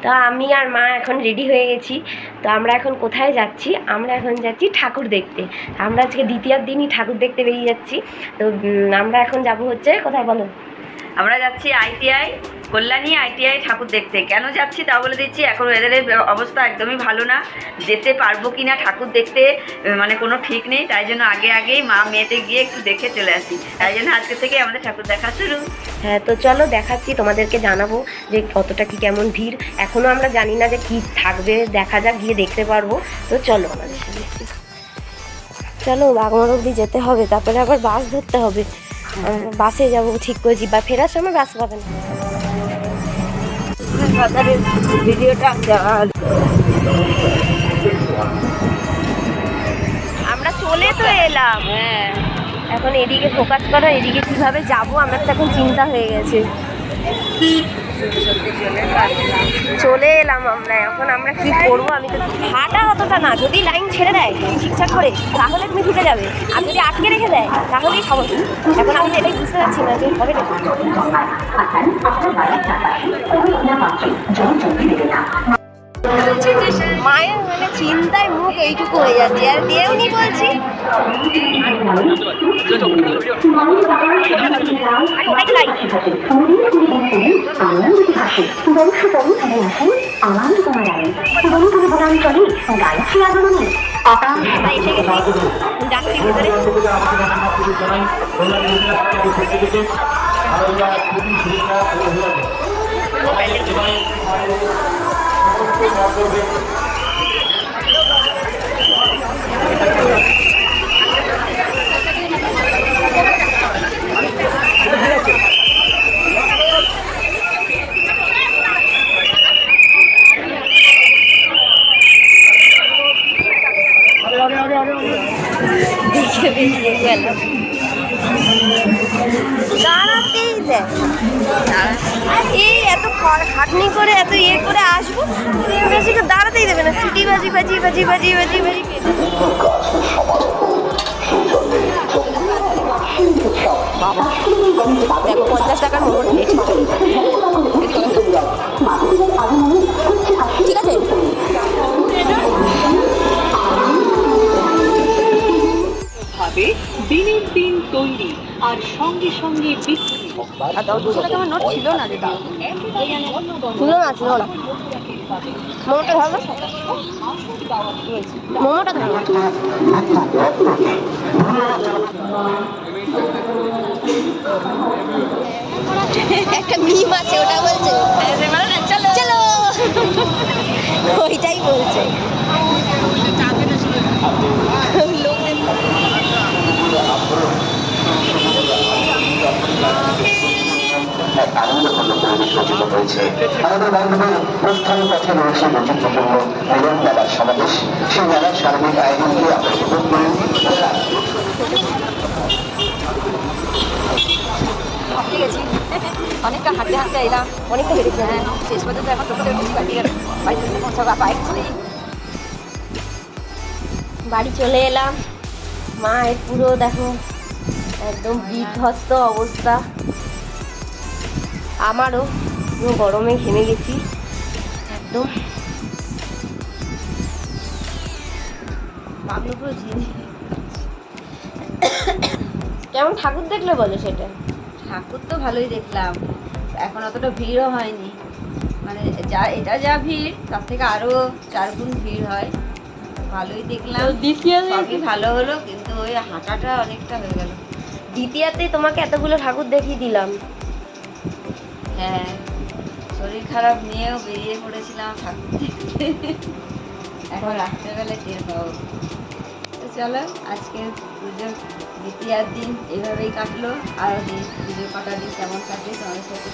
তো আমি আর মা এখন রেডি হয়ে গেছি। তো আমরা এখন কোথায় যাচ্ছি? আমরা এখন যাচ্ছি ঠাকুর দেখতে। আমরা আজকে দ্বিতীয় দিনই ঠাকুর দেখতে বেরিয়ে যাচ্ছি। তো আমরা এখন যাব হচ্ছে কোথায় বলো? আমরা যাচ্ছি আইটিআই কল্যাণী আইটিআই ঠাকুর দেখতে। কেন যাচ্ছি তা বলে দিচ্ছি। এখন ওয়েদারের অবস্থা একদমই ভালো না, যেতে পারবো কি না ঠাকুর দেখতে মানে কোনো ঠিক নেই। তাই জন্য আগেই মা মেয়েতে গিয়ে একটু দেখে চলে আসি। তাই জন্য আজকে থেকে আমাদের ঠাকুর দেখা শুরু। হ্যাঁ, তো চলো দেখাচ্ছি, তোমাদেরকে জানাবো যে কতটা কি কেমন ভিড়। এখনও আমরা জানি না যে কি থাকবে, দেখা যাক, গিয়ে দেখতে পারবো। তো চলো আমাদের সাথে, চলো বাগমার অবধি যেতে হবে, তারপরে আবার বাস ধরতে হবে। বাসে যাবো ঠিক করেছি, বা ফেরার সময় বাস পাবে না। ভিডিওটা আমরা চলে তো এলাম। হ্যাঁ, এখন এদিকে ফোকাস করো, এদিকে কিভাবে যাব আমার তো এখন চিন্তা হয়ে গেছে। চলে এলাম আমরা, এখন আমরা কি করবো? আমি তো হাঁটা অতটা না, যদি লাইন ছেড়ে দেয় ঠিকঠাক করে তাহলে তুমি ঢুকে যাবে, আর যদি আটকে রেখে দেয় তাহলেই সমস্যা। এখন আমি এটাই বুঝতে পারছি না যে হবে না। মায়ের মানে চিন্তায় মুখ এইটুকু হয়ে যাচ্ছে, আর দেউনি বলছি যাচ্ছি ভিতরে। দাঁড়াতেই দেয়, এই এত খাটনি করে এত ইয়ে করে আসবো, বেশিকে দাঁড়াতেই দেবে না। সিটি বাজি বাজি বাজি বাজি বাজি বাজি দেখো 50 টাকার মোমো প্লেট। ঠিক আছে, দিনের দিন তৈরি আর সঙ্গে সঙ্গে বিক্রি। আমার নোট ছিল না, ছিল না মোমোটা ধরো, মোমোটা ধরো। একটা মিম আছে, ওটা বলছে চলো চলো, ওইটাই বলছে। আনন্দঘন পরিবেশ রচিত হয়েছে। আমাদের বান্ধবের প্রস্থান পথে রয়েছে বৈচিত্র্যপূর্ণ মিলন মেলার সমাবেশ। সেই মেলার সার্বিক আয়োজনকে আমরা উপভোগ করি। অনেকটা হাঁটতে হাঁটতে এলাম, অনেকটা হেরেছে। হ্যাঁ, শেষ পর্যন্ত এখন টোটোতে উঠেছি, বাড়িতে পৌঁছাবা বাইক করেই। বাড়ি চলে এলাম। মায়ের পুরো দেখো একদম বিধ্বস্ত অবস্থা, আমারও পুরো গরমে ঘেমে গেছি একদম। কেমন ঠাকুর দেখলে বলো সেটা? ঠাকুর তো ভালোই দেখলাম, এখন অতটা ভিড়ও হয়নি, মানে এটা যা ভিড় তার থেকে আরো 4 গুণ ভিড় হয়। ভালোই দেখলাম, সবই ভালো হলো, কিন্তু ওই হাঁটাটা অনেকটা হয়ে গেল। দ্বিতীয়তেই তোমাকে এতগুলো ঠাকুর দেখিয়ে দিলাম। হ্যাঁ, শরীর খারাপ নিয়েও বেরিয়ে পড়েছিলাম ঠাকুর দেখতে, এখন রাত্রেবেলায় টের পাবো। তো চলো, আজকে পুজোর দ্বিতীয় দিন এভাবেই কাটলো, আর পুজো কাটা দিন কেমন কাটবে তোমাদের সাথে